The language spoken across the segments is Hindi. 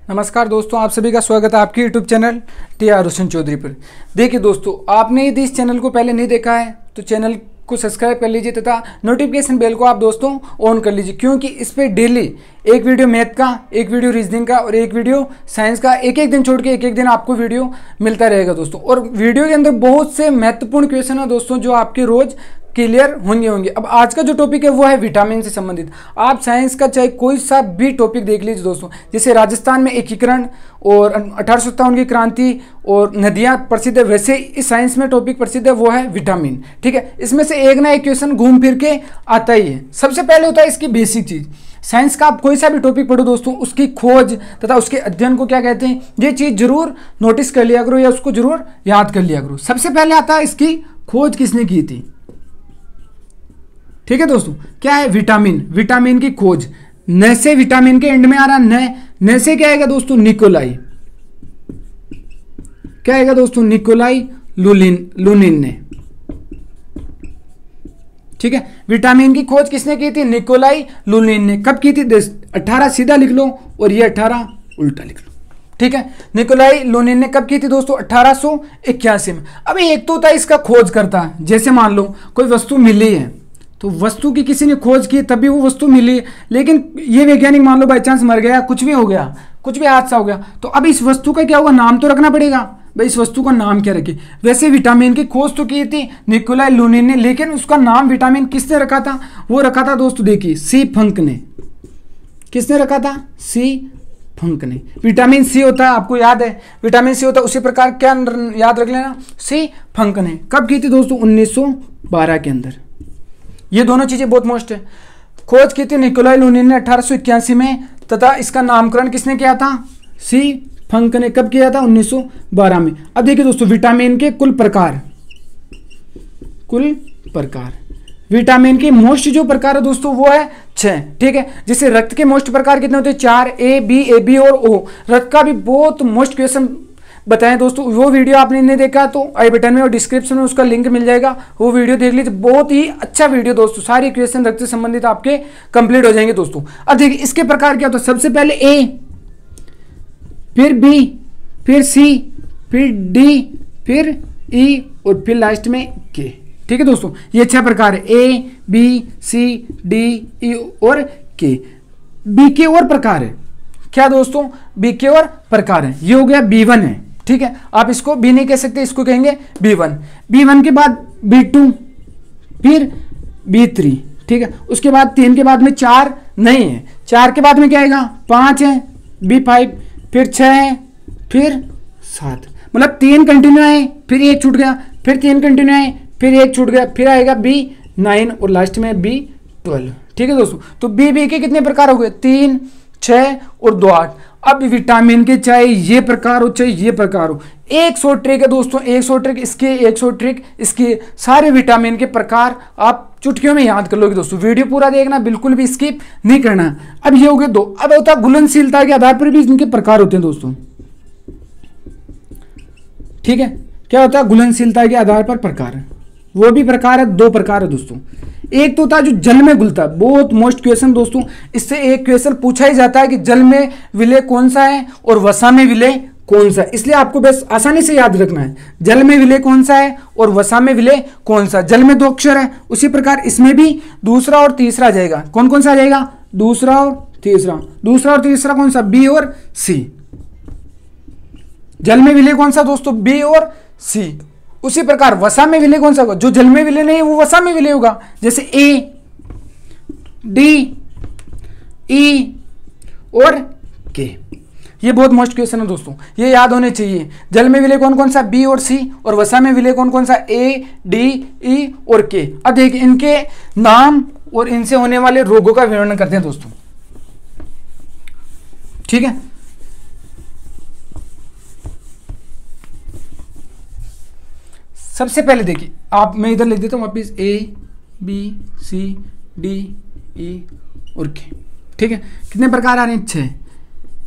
नमस्कार दोस्तों, आप सभी का स्वागत है आपके यूट्यूब चैनल टी.आर. रोशन चौधरी पर। देखिए दोस्तों, आपने यदि इस चैनल को पहले नहीं देखा है तो चैनल को सब्सक्राइब कर लीजिए तथा नोटिफिकेशन बेल को आप दोस्तों ऑन कर लीजिए, क्योंकि इस पर डेली एक वीडियो मैथ का, एक वीडियो रीजनिंग का और एक वीडियो साइंस का, एक एक दिन छोड़ के एक एक दिन आपको वीडियो मिलता रहेगा दोस्तों। और वीडियो के अंदर बहुत से महत्वपूर्ण क्वेश्चन है दोस्तों जो आपके रोज क्लियर होंगे। अब आज का जो टॉपिक है वो है विटामिन से संबंधित। आप साइंस का चाहे कोई सा भी टॉपिक देख लीजिए दोस्तों, जैसे राजस्थान में एकीकरण और 1857 की क्रांति और नदियां प्रसिद्ध है, वैसे इस साइंस में टॉपिक प्रसिद्ध है वो है विटामिन। ठीक है, इसमें से एक ना एक क्वेश्चन घूम फिर के आता ही है। सबसे पहले होता है इसकी बेसिक चीज। साइंस का आप कोई सा भी टॉपिक पढ़ो दोस्तों, उसकी खोज तथा उसके अध्ययन को क्या कहते हैं, ये चीज जरूर नोटिस कर लिया करो या उसको जरूर याद कर लिया करो। सबसे पहले आता है इसकी खोज किसने की थी। ठीक है दोस्तों, क्या है विटामिन, विटामिन की खोज। न से विटामिन के एंड में आ रहा न से क्या आएगा दोस्तों, निकोलाई। क्या आएगा दोस्तों, निकोलाई लुनिन ने। ठीक है, विटामिन की खोज किसने की थी, निकोलाई लुनिन ने। कब की थी, 18 सीधा लिख लो और ये 18 उल्टा लिख लो। ठीक है, निकोलाई लुनिन ने कब की थी दोस्तों, 1881 में। अब एक तो होता है इसका खोज करता है, जैसे मान लो कोई वस्तु मिली है तो वस्तु की किसी ने खोज की तभी वो वस्तु मिली, लेकिन ये वैज्ञानिक मान लो बाई चांस मर गया, कुछ भी हो गया, कुछ भी हादसा हो गया, तो अब इस वस्तु का क्या होगा, नाम तो रखना पड़ेगा भाई, इस वस्तु का नाम क्या रखे। वैसे विटामिन की खोज तो की थी निकोलाई लुनिन ने, लेकिन उसका नाम विटामिन किसने रखा था, वो रखा था दोस्तों, देखिए सी फंक ने। किसने रखा था, सी फंक ने। विटामिन सी होता है, आपको याद है विटामिन सी होता है, उसी प्रकार क्या याद रख लेना, सी फंक ने। कब की थी दोस्तों, 1912 के अंदर। ये दोनों चीजें बहुत मोस्ट है। खोज की थी निकोलाई लुनिन ने 1881 में, तथा इसका नामकरण किसने किया था, सी फंक ने। कब किया था, 1912 में। अब देखिए दोस्तों, विटामिन के कुल प्रकार, विटामिन के मोस्ट जो प्रकार है दोस्तों वो है 6। ठीक है, जैसे रक्त के मोस्ट प्रकार कितने होते हैं, 4, ए बी और ओ। रक्त का भी बहुत मोस्ट क्वेश्चन बताएं दोस्तों, वो वीडियो आपने नहीं देखा तो आई बटन में और डिस्क्रिप्शन में उसका लिंक मिल जाएगा, वो वीडियो देख लीजिए। बहुत ही अच्छा वीडियो दोस्तों, सारी क्वेश्चन रक्त से संबंधित आपके कंप्लीट हो जाएंगे दोस्तों। अब देखिए इसके प्रकार क्या होता है, सबसे पहले ए, फिर बी, फिर सी, फिर डी, फिर ई और फिर लास्ट में के। ठीक है दोस्तों, ये 6 प्रकार है, A B C D E और के। बी के और प्रकार है क्या दोस्तों, बी के और प्रकार है, ये हो गया B1 है। ठीक है, आप इसको बी नहीं कह सकते, इसको कहेंगे B1। B1 के बाद B2, फिर B3। ठीक है, उसके बाद 3 के बाद में 4 नहीं है, 4 के बाद में क्या आएगा, 5 है, B5, फिर 6 है, फिर 7। मतलब 3 कंटिन्यू आए, फिर 1 छूट गया, फिर 3 कंटिन्यू आए, फिर 1 छूट गया, फिर आएगा B9 और लास्ट में B12। ठीक है दोस्तों, तो बी के कितने प्रकार हो गए, 3, 6 और 2, 8। अब विटामिन के चाहे ये प्रकार हो चाहे ये प्रकार हो, 100 ट्रिक है दोस्तों, 100 ट्रिक इसके, 100 ट्रिक इसके। सारे विटामिन के प्रकार आप चुटकियों में याद कर लोगे दोस्तों। वीडियो पूरा देखना, बिल्कुल भी स्किप नहीं करना। अब ये हो गए 2। अब होता है घुलनशीलता के आधार पर भी इनके प्रकार होते हैं दोस्तों। ठीक है, क्या होता है, घुलनशीलता के आधार पर प्रकार, वो भी प्रकार है, 2 प्रकार है दोस्तों। एक तो होता है जो जल में घुलता है, बहुत मोस्ट क्वेश्चन दोस्तों, इससे एक क्वेश्चन पूछा ही जाता है कि जल में विलय कौन सा है और वसा में विलय कौन सा है, इसलिए आपको बस आसानी से याद रखना है, जल में विलय कौन सा है और वसा में विलय कौन सा। जल में 2 अक्षर है, उसी प्रकार इसमें भी दूसरा और तीसरा आ जाएगा। कौन कौन सा आ जाएगा, दूसरा और तीसरा। दूसरा और तीसरा कौन सा, बी और सी। जल में विलय कौन सा दोस्तों, बी और सी। उसी प्रकार वसा में विलय कौन सा होगा, जो जल में विलय नहीं है वो वसा में विलय होगा, जैसे ए डी ई और के। ये बहुत मोस्ट क्वेश्चन है दोस्तों, ये याद होने चाहिए। जल में विलय कौन कौन सा, बी और सी, और वसा में विलय कौन कौन सा, ए डी ई और के। अब देखिए इनके नाम और इनसे होने वाले रोगों का विवरण करते हैं दोस्तों। ठीक है, सबसे पहले देखिए आप, मैं इधर लिख देता हूं वापिस, A B C D E और के। ठीक है, कितने प्रकार आ रहे हैं, 6,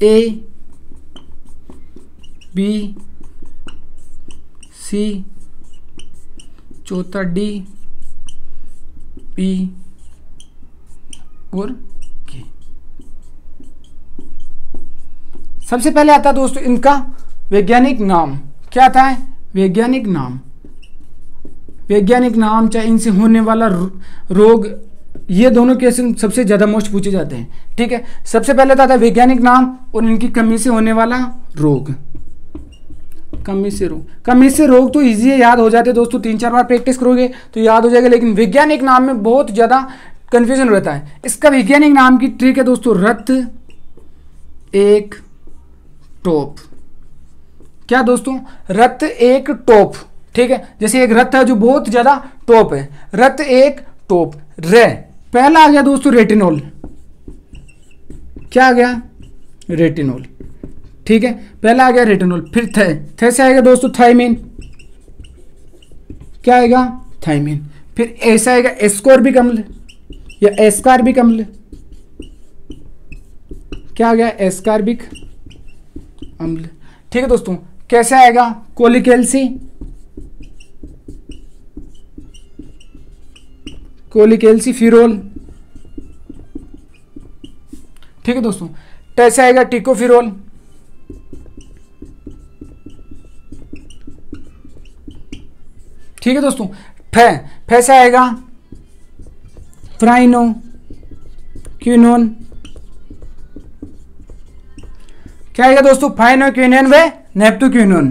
ए बी सी, चौथा डी ई और के। सबसे पहले आता है दोस्तों इनका वैज्ञानिक नाम। क्या आता है? वैज्ञानिक नाम। वैज्ञानिक नाम चाहे इनसे होने वाला रोग, ये दोनों क्वेश्चन सबसे ज़्यादा मोस्ट पूछे जाते हैं। ठीक है, सबसे पहले आता है वैज्ञानिक नाम और इनकी कमी से होने वाला रोग। कमी से रोग, कमी से रोग तो इजी है, याद हो जाते हैं दोस्तों, 3-4 बार प्रैक्टिस करोगे तो याद हो जाएगा। लेकिन वैज्ञानिक नाम में बहुत ज़्यादा कंफ्यूजन रहता है। इसका वैज्ञानिक नाम की ट्रिक है दोस्तों, रक्त एक टोप। क्या दोस्तों? रक्त एक टोप। ठीक है, जैसे एक रक्त है जो बहुत ज्यादा टोप है, रक्त एक टोप। पहला आ गया दोस्तों रेटिनॉल। क्या आ गया? रेटिनॉल। ठीक है, पहला आ गया रेटिनॉल। फिर थे से आएगा दोस्तों थायमिन। क्या आएगा? थायमिन। फिर ऐसा आएगा एस्कॉर्बिक अम्ल या एस्कॉर्बिक अम्ल। क्या आ गया? एस्कॉर्बिक अम्ल। ठीक है दोस्तों, कैसे आएगा? कोलिकैल्सी। कोलिकैल्सिफिरोल। ठीक है दोस्तों, कैसे आएगा? टिकोफिरोल। ठीक है दोस्तों, फैसे आएगा फ्राइनोक्विनोन। क्या आएगा दोस्तों? फाइनोक्विनोन व नेप्टोक्विनोन।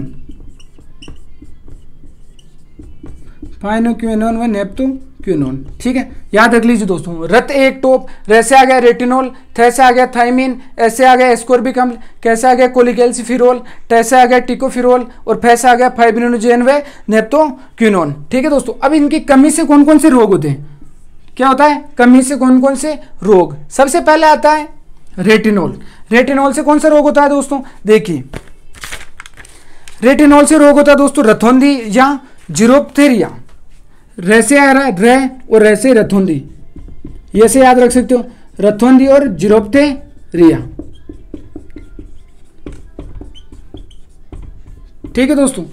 फाइनोक्विनोन व नेप्टोक्विनोन। ठीक है, याद रख लीजिए दोस्तों, रक्त एक टोप, रैसे आ गया रेटिनॉल, थैसे आ गया थायमिन, ऐसे आ गया एस्कॉर्बिक अम्ल, कैसे आ गया कोलिकैल्सिफिरोल, टैसे आ गया टिकोफिरोल और फैसे आ गया फाइब्रिनोजेन व नेप्टोक्विनोन। ठीक है दोस्तों, अब इनकी कमी से कौन कौन से रोग होते हैं? क्या होता है? कमी से कौन कौन से रोग? सबसे पहले आता है रेटिनॉल। रेटिनॉल से कौन सा रोग होता है दोस्तों? देखिए, रेटिनॉल से रोग होता है दोस्तों रथोंदी या जीरोप्थेरिया। रैसे आ रहा है रे और रैसे रथोंदी, ये से याद रख सकते हो, रथोंदी और जीरोप्थेरिया। ठीक है दोस्तों,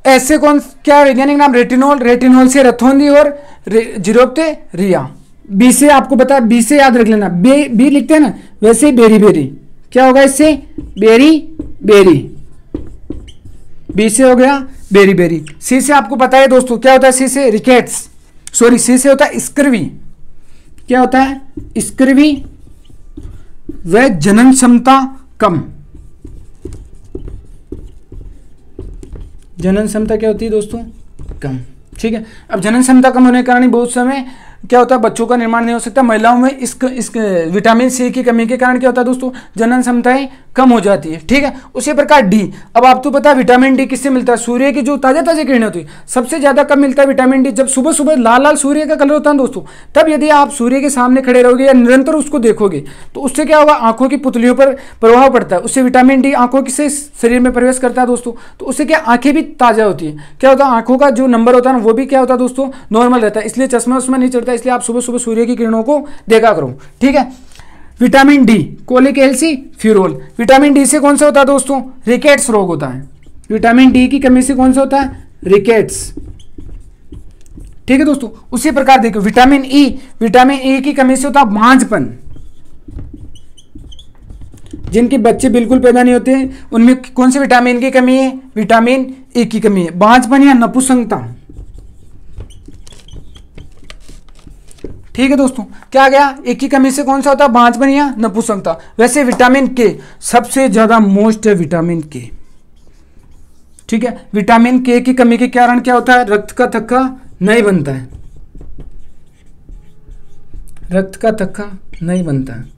ऐसे कौन क्या वैज्ञानिक नाम? रेटिनॉल। रेटिनॉल से रथोंदी और जीरोप्थेरिया। बी से आपको बता, बी से याद रख लेना, बी लिखते हैं ना, वैसे बेरी बेरी। क्या होगा इससे? Berry berry. बी से हो गया बेरी बेरी। सी से आपको पता है दोस्तों, क्या होता है? सी से रिकेट्स, सॉरी सी से होता है स्क्रवी। क्या होता है? स्क्रवी व जनन क्षमता कम। जनन क्षमता क्या होती है दोस्तों? कम। ठीक है, अब जनन क्षमता कम होने के कारण बहुत समय क्या होता है? बच्चों का निर्माण नहीं हो सकता। महिलाओं में इस विटामिन सी की कमी के कारण क्या होता है दोस्तों? जनन क्षमताएं कम हो जाती है। ठीक है, उसी प्रकार डी। अब आपको पता है विटामिन डी किससे मिलता है? सूर्य की जो ताजे ताजे किरणें होती है, सबसे ज्यादा कब मिलता है विटामिन डी? जब सुबह सुबह लाल लाल सूर्य का कलर होता है दोस्तों, तब यदि आप सूर्य के सामने खड़े रहोगे या निरंतर उसको देखोगे तो उससे क्या होगा? आंखों की पुतलियों पर प्रभाव पड़ता है। उससे विटामिन डी आंखों से शरीर में प्रवेश करता है दोस्तों, तो उससे क्या आंखें भी ताजा होती है। क्या होता है? आंखों का जो नंबर होता है वो भी क्या होता है दोस्तों? नॉर्मल रहता है। इसलिए चश्मा उस्मा नहीं चढ़ता। इसलिए आप सुबह सुबह सूर्य की किरणों को देखा करो। ठीक है, विटामिन डी कोलिकैल्सिफिरोल। विटामिन डी से कौन सा होता है दोस्तों? रिकेट्स रोग होता है। विटामिन डी की कमी से कौन सा होता है? रिकेट्स। ठीक है दोस्तों, उसी प्रकार देखो विटामिन ई। विटामिन ई की कमी से होता है बांझपन। जिनके बच्चे बिल्कुल पैदा नहीं होते उनमें कौन से विटामिन की कमी है? विटामिन ई की कमी है। बांझपन या नपुंसकता। ठीक है दोस्तों, क्या आ गया? एक की कमी से कौन सा होता है? बांझपन या नपुंसकता। वैसे विटामिन के सबसे ज्यादा मोस्ट है विटामिन के। ठीक है, विटामिन के की कमी के कारण क्या होता है? रक्त का थक्का नहीं बनता है। रक्त का थक्का नहीं बनता है।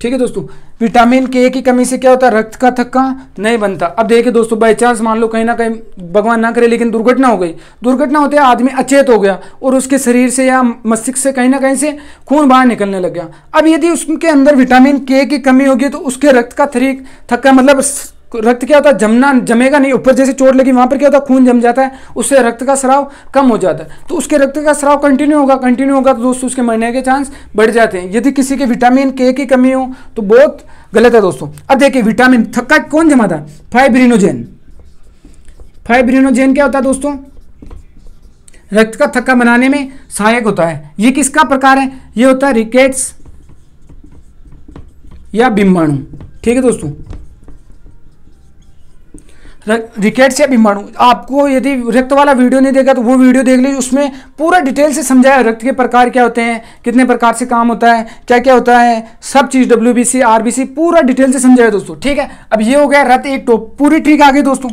ठीक है दोस्तों, विटामिन के की कमी से क्या होता है? रक्त का थक्का नहीं बनता। अब देखिए दोस्तों, बाई चांस मान लो कहीं ना कहीं भगवान ना करे लेकिन दुर्घटना हो गई। दुर्घटना होते आदमी अचेत हो गया और उसके शरीर से या मस्तिष्क से कहीं ना कहीं से खून बाहर निकलने लग गया। अब यदि उसके अंदर विटामिन के की कमी होगी तो उसके रक्त का थक्का मतलब रक्त क्या होता है? जमेगा नहीं। ऊपर जैसे चोट लगी वहां पर क्या होता है? खून जम जाता है, उससे रक्त का स्राव कम हो जाता है। तो उसके रक्त का स्राव कंटिन्यू होगा तो दोस्तों उसके मरने के चांस बढ़ जाते हैं। यदि किसी के विटामिन के की कमी हो तो बहुत गलत है दोस्तों। अब देखिए विटामिन थक्का कौन जमाता है? फाइब्रिनोजेन। फाइब्रिनोजेन क्या होता है दोस्तों? रक्त का थक्का बनाने में सहायक होता है। ये किसका प्रकार है? ये होता है रिकेट्स या बिम्बाणु। ठीक है दोस्तों, रिकेट्स या बिम्बाणु। आपको यदि रक्त वाला वीडियो नहीं देखा तो वो वीडियो देख लीजिए, उसमें पूरा डिटेल से समझाया रक्त के प्रकार क्या होते हैं, कितने प्रकार से काम होता है, क्या क्या होता है, सब चीज WBC RBC पूरा डिटेल से समझाया दोस्तों। ठीक है, अब ये हो गया रक्त एक टॉप, पूरी ट्रिक आ गई दोस्तों।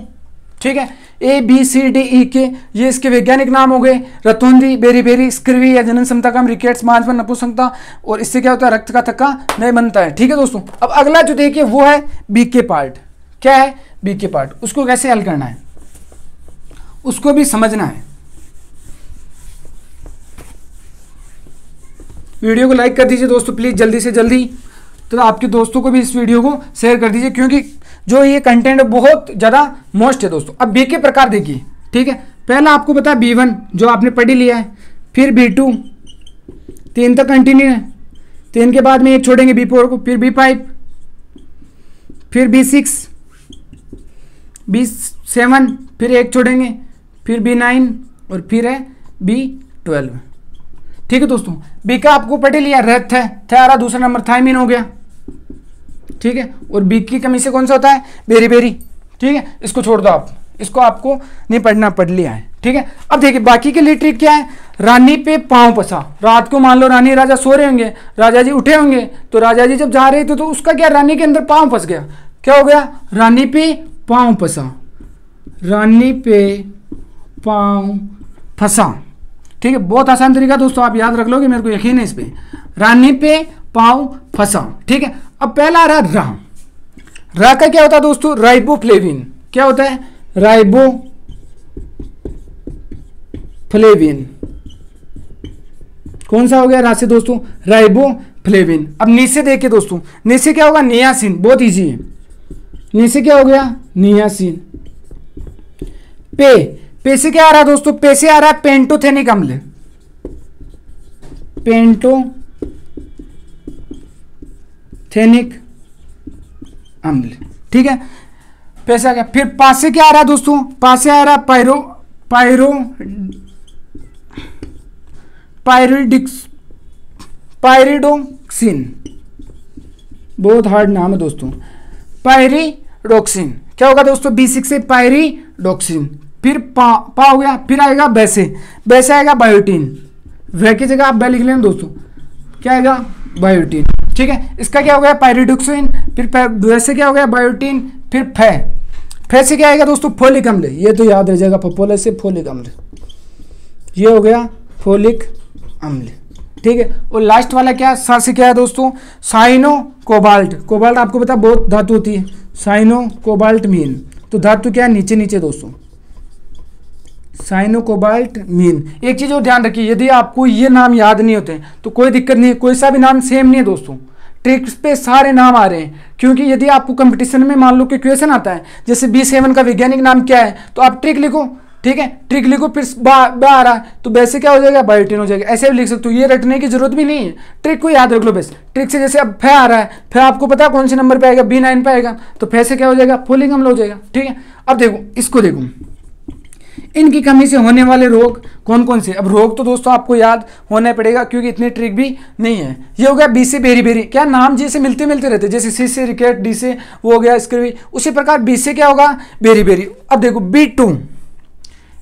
ठीक है, ABCDE ये इसके वैज्ञानिक नाम हो गए, रतौंधी, बेरी, स्क्रिवी या जनन क्षमता कम, रिकेट्स, मांझपन, नपुंसकता, और इससे क्या होता है, रक्त का थक्का नहीं बनता है। ठीक है दोस्तों, अब अगला जो देखिए वो है BK पार्ट। क्या है BK पार्ट, उसको कैसे हल करना है, उसको भी समझना है। वीडियो को लाइक कर दीजिए दोस्तों प्लीज जल्दी से जल्दी, तो आपके दोस्तों को भी इस वीडियो को शेयर कर दीजिए, क्योंकि जो ये कंटेंट बहुत ज़्यादा मोस्ट है दोस्तों। अब BK प्रकार देखिए। ठीक है, पहला आपको पता है B1 जो आपने पढ़ ही लिया है, फिर B2, 3 तक कंटिन्यू है, 3 के बाद में एक छोड़ेंगे B4 को, फिर B5, फिर B6, B7, फिर एक छोड़ेंगे, फिर B9 और फिर है B12। ठीक है दोस्तों, B का आपको पढ़ लिया, रथ है, थायरा, दूसरा नंबर थायमिन हो गया। ठीक है, और B की कमी से कौन सा होता है, बेरी। ठीक है, इसको छोड़ दो आप, इसको आपको नहीं पढ़ना, पढ़ लिया है। ठीक है, अब देखिए बाकी के लिए ट्रिक क्या है, रानी पे पांव पसा। रात को मान लो रानी राजा सो रहे होंगे, राजा जी उठे होंगे, तो राजा जी जब जा रहे थे तो उसका क्या, रानी के अंदर पांव फंस गया। क्या हो गया, रानी पे पांव फंसा, रानी पे पांव फंसा। ठीक है, बहुत आसान तरीका दोस्तों, आप याद रख लोगे, मेरे को यकीन है इस पे, रानी पे पांव फंसा। ठीक है, अब पहला आ रहा रा का क्या होता है दोस्तों, राइबोफ्लेविन। क्या होता है, राइबोफ्लेविन। कौन सा हो गया रा से दोस्तों, राइबोफ्लेविन। अब नीचे देखिए दोस्तों, नीचे क्या होगा, नियासिन, बहुत इजी है। नीचे क्या हो गया, नियासिन। पे से क्या आ रहा है दोस्तों, पे से आ रहा है पेंटोथेनिक अम्ल, पेंटोथेनिक अम्ल। ठीक है, पैसा क्या, फिर पास से क्या आ रहा है दोस्तों, पास से आ रहा है पायरिडोक्सिन। बहुत हार्ड नाम है दोस्तों, पायरिडोक्सिन। क्या होगा दोस्तों, B6 से पायरिडोक्सिन। फिर पा हो गया, फिर आएगा वैसे आएगा बायोटीन। वह की जगह आप वह लिख लेना दोस्तों, क्या आएगा, बायोटीन। ठीक है, इसका क्या हो गया, पायरिडोक्सिन। फिर वैसे क्या हो गया, बायोटीन। फिर फै से क्या आएगा दोस्तों, फोलिक अम्ल। ये तो याद रह जाएगा, फपोले से फोलिक अम्ल, ये हो गया फोलिक अम्ल। ठीक है, और लास्ट वाला क्या, सा से क्या है दोस्तों, साइनो कोबाल्ट। कोबाल्ट आपको पता बहुत धातु होती है, साइनो कोबाल्ट मीन। तो धातु क्या है, नीचे दोस्तों, साइनो कोबाल्ट मीन। एक चीज और ध्यान रखिए, यदि आपको ये नाम याद नहीं होते तो कोई दिक्कत नहीं है, कोई सा भी नाम सेम नहीं है दोस्तों, ट्रिक्स पे सारे नाम आ रहे हैं। क्योंकि यदि आपको कंपटीशन में मान लो कि क्वेश्चन आता है, जैसे B7 का वैज्ञानिक नाम क्या है, तो आप ट्रिक लिखो। ठीक है, ट्रिक लिखो, फिर बा आ रहा है तो वैसे क्या हो जाएगा, बायोटीन हो जाएगा। ऐसे भी लिख सकते हो, ये रटने की जरूरत भी नहीं है, ट्रिक को याद रख लो बस। ट्रिक से जैसे अब फै आ रहा है, फै आपको पता है कौन से नंबर पे आएगा, B9 पे आएगा, तो फै से क्या हो जाएगा, फोलिक अम्ल हो जाएगा। ठीक है, अब देखो इसको देखो, इनकी कमी से होने वाले रोग कौन कौन से। अब रोग तो दोस्तों आपको याद होना पड़ेगा, क्योंकि इतनी ट्रिक भी नहीं है। ये हो गया B से बेरी, क्या नाम जी से मिलते रहते, जैसे C से रिकेट, D से वो हो गया स्क्रिवी, उसी प्रकार B से क्या होगा, बेरी। अब देखो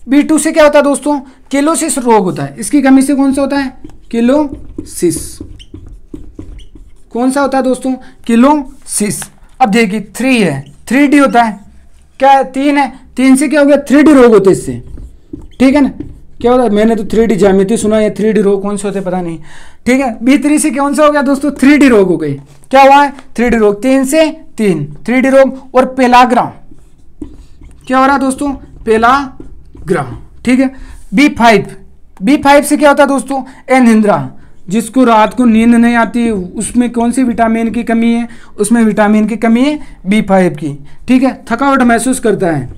B2 से क्या होता है दोस्तों, किलोसिस रोग होता है। इसकी कमी से कौन सा होता है, किलोसिस। कौन सा होता है दोस्तों, किलोसिस। अब देखिए 3 है, 3D होता है। क्या है, 3 है, 3 से क्या हो गया, 3D रोग होते हैं इससे। ठीक है ना, क्या होता है, मैंने तो 3D ज्यामिति सुना है, 3D रोग कौन से होते पता नहीं। ठीक है, B3 से कौन सा हो गया दोस्तों, 3D रोग हो गई। क्या हुआ है, 3D रोग। 3 से 3 3D रोग। और पेलाग्रा, क्या हो रहा है दोस्तों, पेलाग्रा। ठीक है, B5 से क्या होता है दोस्तों, एनिंद्रा। जिसको रात को नींद नहीं आती, उसमें कौन सी विटामिन की कमी है, उसमें विटामिन की कमी है B5 की। ठीक है, थकावट महसूस करता है,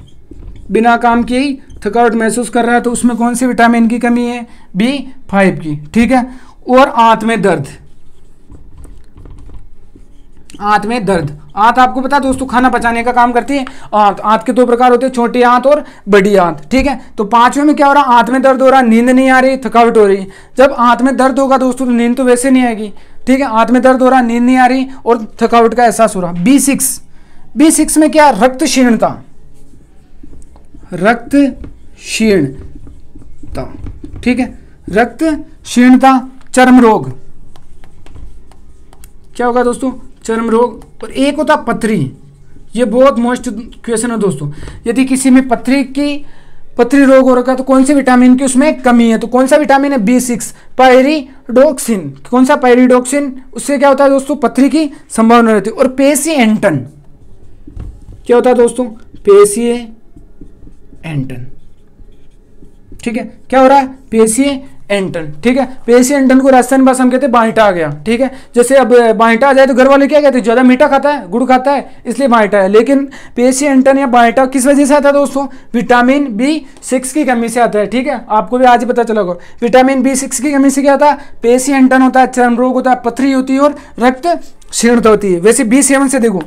बिना काम किए ही थकावट महसूस कर रहा है, तो उसमें कौन सी विटामिन की कमी है, B5 की। ठीक है, और आंत में दर्द, आंत में दर्द। आंत आपको पता है दोस्तों खाना पचाने का काम करती है। आंत के 2 प्रकार होते हैं, छोटी आंत और बड़ी आंत। ठीक है, तो 5वें में क्या हो रहा है, आंत में दर्द हो रहा है, नींद नहीं आ रही, थकावट हो रही है। जब आंत में दर्द होगा दोस्तों तो नींद तो वैसे नहीं आएगी। ठीक है, हाथ में दर्द हो रहा, नींद नहीं आ रही और थकावट का एहसास हो रहा। B6 में क्या, रक्त क्षीणता, रक्त क्षीणता, ठीक है, रक्त क्षीणता। चर्म रोग, क्या होगा दोस्तों, चर्म रोग। और एक होता पथरी, ये बहुत मोस्ट क्वेश्चन है दोस्तों, यदि किसी में पथरी रोग हो रखा है तो कौन से विटामिन की उसमें कमी है, तो कौन सा विटामिन है, B6, पायरिडोक्सिन। कौन सा, पायरिडोक्सिन, उससे क्या होता है दोस्तों, पथरी की संभावना रहती है। और पेसिएंटन, क्या होता है दोस्तों, पेसिएंटन, ठीक है, क्या हो रहा है, पेसिएंटन, ठीक है। पेसिएंटन को राजस्थानी भाषा में कहते हैं बांटा आ गया, ठीक है। जैसे अब बांटा आ जाए तो घर वाले क्या कहते हैं, ज्यादा मीठा खाता है, गुड़ खाता है, इसलिए बांटा है। लेकिन पेसिएंटन या बांटा किस वजह से आता है दोस्तों, विटामिन B6 की कमी से आता है, ठीक है। आपको भी आज ही पता चला होगा, विटामिन B6 की कमी से क्या होता है, पेसिएंटन होता है, चर्म रोग होता है, पथरी होती है और रक्त क्षीणता होती है। वैसे B7 से देखो,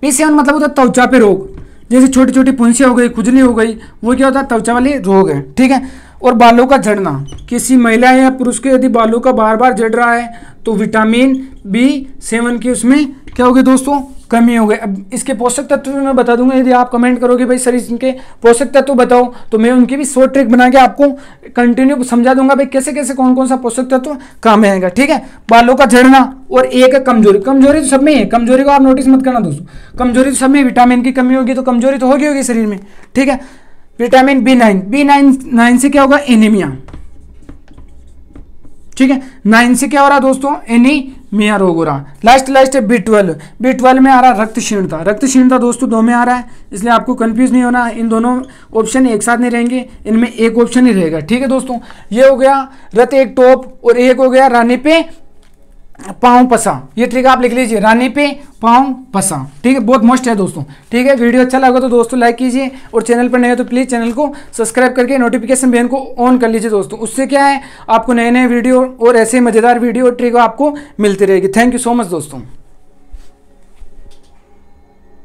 B7 मतलब होता है त्वचा पे रोग, जैसे छोटी छोटी फुंसियाँ हो गई, खुजली हो गई, वो क्या होता है, त्वचा वाली रोग है, ठीक है। और बालों का झड़ना, किसी महिला या पुरुष के यदि बालों का बार बार झड़ रहा है तो विटामिन B7 की उसमें क्या होगी दोस्तों, कमी हो गई। अब इसके पोषक तत्व मैं बता दूंगा, यदि आप कमेंट करोगे भाई सर इनके पोषक तत्व बताओ, तो मैं उनकी भी शॉर्ट ट्रिक बना के आपको कंटिन्यू समझा दूंगा भाई कैसे कैसे कौन कौन सा पोषक तत्व काम में आएगा, ठीक है। बालों का झड़ना और एक कमजोरी, कमजोरी तो सब में है, कमजोरी को आप नोटिस मत करना दोस्तों, कमजोरी तो सब में, विटामिन की कमी होगी तो कमजोरी तो होगी शरीर में, ठीक है। विटामिन B9 से क्या होगा, एनीमिया, ठीक है। 9 से क्या हो रहा दोस्तों, एनीमिया रोग हो रहा। लास्ट है B12 में आ रहा रक्त क्षीणता दोस्तों 2 में आ रहा है, इसलिए आपको कंफ्यूज नहीं होना, इन दोनों ऑप्शन एक साथ नहीं रहेंगे, इनमें एक ऑप्शन ही रहेगा, ठीक है दोस्तों। ये हो गया रत एक टॉप और एक हो गया रानी पे पाँव पसा, ये ट्रिक आप लिख लीजिए, रानी पे पाँव पसा, ठीक है, बहुत मस्त है दोस्तों, ठीक है। वीडियो अच्छा लगा तो दोस्तों लाइक कीजिए और चैनल पर नए हो तो प्लीज़ चैनल को सब्सक्राइब करके नोटिफिकेशन बेल को ऑन कर लीजिए दोस्तों, उससे क्या है आपको नए वीडियो और ऐसे मज़ेदार वीडियो और ट्रिक आपको मिलती रहेगी। थैंक यू सो मच दोस्तों।